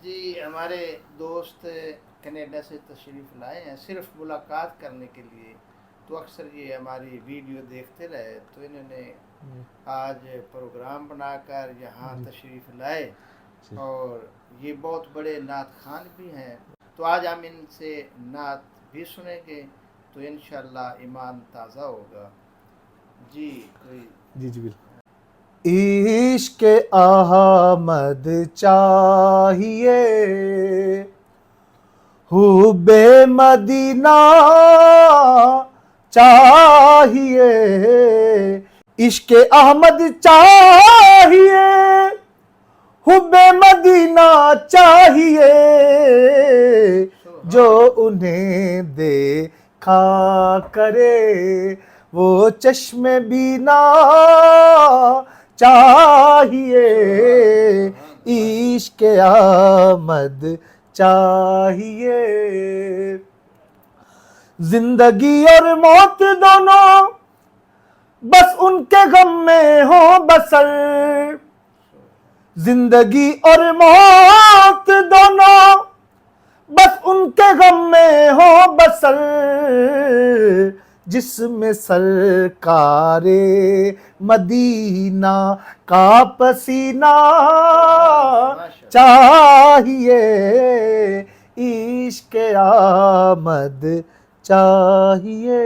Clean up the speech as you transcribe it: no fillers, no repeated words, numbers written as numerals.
جی ہمارے دوست کینیڈا سے تشریف لائے ہیں صرف ملاقات کرنے کے لیے، تو اکثر یہ ہماری ویڈیو دیکھتے رہے تو انہوں نے آج پروگرام بنا کر یہاں جی تشریف لائے، جی اور یہ بہت بڑے نعت خوان بھی ہیں، تو آج ہم ان سے نعت بھی سنیں گے تو انشاءاللہ ایمان تازہ ہوگا۔ جی کوئی جی جی بالکل۔ عشق احمد چاہیے، حب مدینہ چاہیے، عشق احمد چاہیے، حب مدینہ چاہیے، جو انہیں دیکھا کرے وہ چشم بینا چاہیے، عشق احمد چاہیے، زندگی اور موت دونوں بس ان کے غم میں ہو بسر، زندگی اور موت دونوں بس ان کے غم میں ہو بسر، جس میں سرکار مدینہ کا پسینہ چاہیے، عشق احمد چاہیے۔